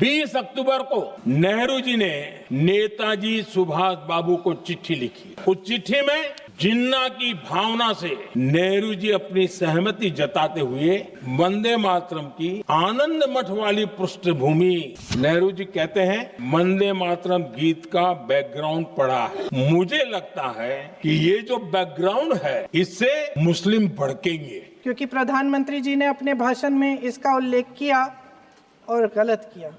20 अक्टूबर को नेहरू जी ने नेताजी सुभाष बाबू को चिट्ठी लिखी। उस चिट्ठी में जिन्ना की भावना से नेहरू जी अपनी सहमति जताते हुए वंदे मातरम की आनंद मठ वाली पृष्ठभूमि, नेहरू जी कहते हैं वंदे मातरम गीत का बैकग्राउंड पढ़ा है। मुझे लगता है कि ये जो बैकग्राउंड है इससे मुस्लिम भड़केंगे। क्योंकि प्रधानमंत्री जी ने अपने भाषण में इसका उल्लेख किया और गलत किया,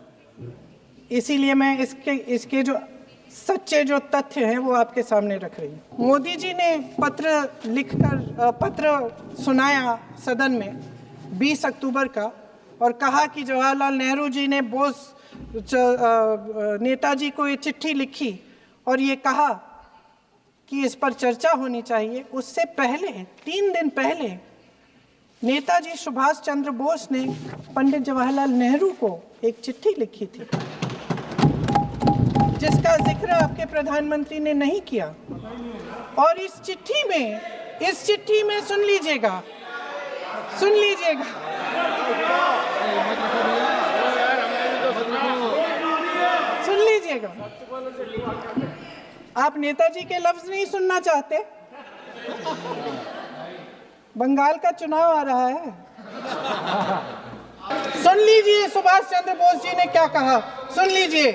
इसीलिए मैं इसके जो सच्चे जो तथ्य हैं वो आपके सामने रख रही हूँ। मोदी जी ने पत्र सुनाया सदन में 20 अक्टूबर का और कहा कि जवाहरलाल नेहरू जी ने नेताजी को ये चिट्ठी लिखी और ये कहा कि इस पर चर्चा होनी चाहिए। उससे पहले 3 दिन पहले नेताजी सुभाष चंद्र बोस ने पंडित जवाहरलाल नेहरू को एक चिट्ठी लिखी थी जिसका जिक्र आपके प्रधानमंत्री ने नहीं किया। और इस चिट्ठी में सुन लीजिएगा, आप नेताजी के लफ्ज नहीं सुनना चाहते? बंगाल का चुनाव आ रहा है, सुन लीजिए सुभाष चंद्र बोस जी ने क्या कहा। सुन लीजिए,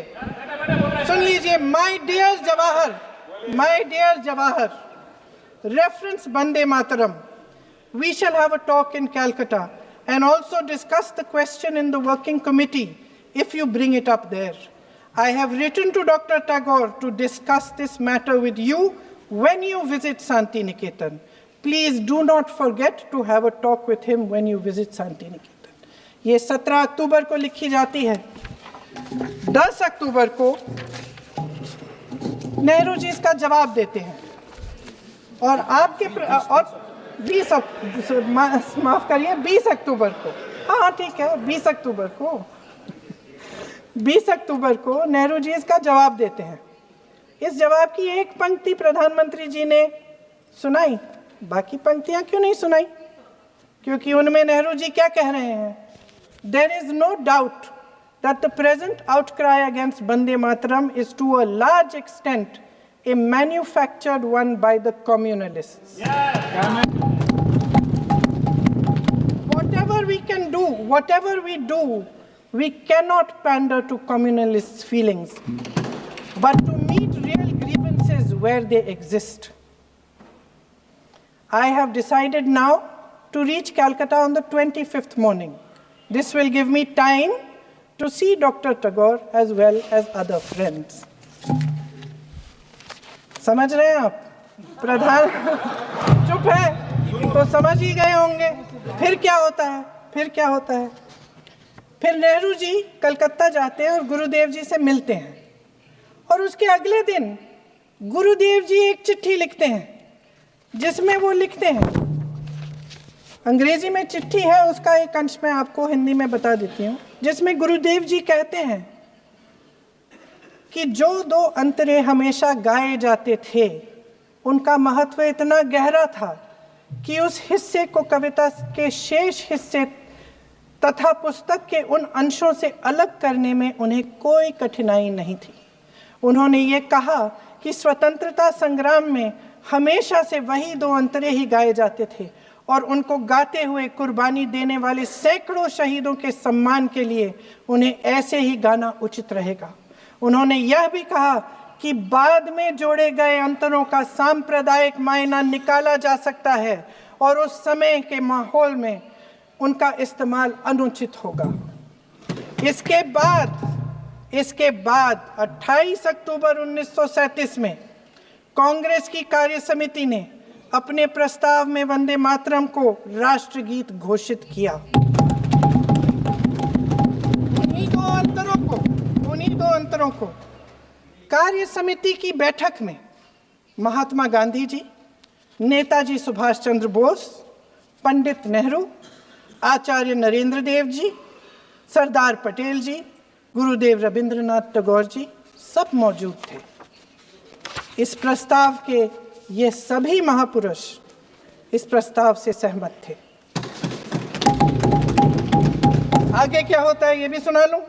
my dear Jawahar, reference Vande Mataram. We shall have a talk in Calcutta and also discuss the question in the working committee if you bring it up there. I have written to Dr. Tagore to discuss this matter with you when you visit Santi Niketan. Please do not forget to have a talk with him when you visit Santi Niketan. ये 17 अक्टूबर को लिखी जाती है। 10 अक्टूबर को नेहरू जी इसका जवाब देते हैं और और 20 अक्टूबर को, हाँ ठीक है, 20 अक्टूबर को नेहरू जी इसका जवाब देते हैं। इस जवाब की एक पंक्ति प्रधानमंत्री जी ने सुनाई, बाकी पंक्तियां क्यों नहीं सुनाई? क्योंकि उनमें नेहरू जी क्या कह रहे हैं? There is no doubt that the present outcry against Vande Mataram is to a large extent a manufactured one by the communalists. Whatever we do, we cannot pander to communalists' feelings, but to meet real grievances where they exist. I have decided now to reach Calcutta on the 25th morning. This will give me time to see Dr. Tagore as well as other friends. समझ रहे हैं आप? प्रधान चुप है तो समझ ही गए होंगे। फिर क्या होता है? फिर नेहरू जी कलकत्ता जाते हैं और गुरुदेव जी से मिलते हैं और उसके अगले दिन गुरुदेव जी एक चिट्ठी लिखते हैं जिसमें वो लिखते हैं, अंग्रेजी में चिट्ठी है, उसका एक अंश मैं आपको हिंदी में बता देती हूँ, जिसमें गुरुदेव जी कहते हैं कि जो 2 अंतरे हमेशा गाए जाते थे उनका महत्व इतना गहरा था कि उस हिस्से को कविता के शेष हिस्से तथा पुस्तक के उन अंशों से अलग करने में उन्हें कोई कठिनाई नहीं थी। उन्होंने ये कहा कि स्वतंत्रता संग्राम में हमेशा से वही 2 अंतरे ही गाए जाते थे और उनको गाते हुए कुर्बानी देने वाले सैकड़ों शहीदों के सम्मान के लिए उन्हें ऐसे ही गाना उचित रहेगा। उन्होंने यह भी कहा कि बाद में जोड़े गए अंतरों का सांप्रदायिक मायना निकाला जा सकता है और उस समय के माहौल में उनका इस्तेमाल अनुचित होगा। इसके बाद 28 अक्टूबर 1937 में कांग्रेस की कार्य समिति ने अपने प्रस्ताव में वंदे मातरम को राष्ट्रगीत घोषित किया। उन्हीं दो अंतरों को कार्य समिति की बैठक में महात्मा गांधी जी, नेताजी सुभाष चंद्र बोस, पंडित नेहरू, आचार्य नरेंद्र देव जी, सरदार पटेल जी, गुरुदेव रविंद्रनाथ टैगोर जी सब मौजूद थे। इस प्रस्ताव के ये सभी महापुरुष इस प्रस्ताव से सहमत थे। आगे क्या होता है ये भी सुना लूं।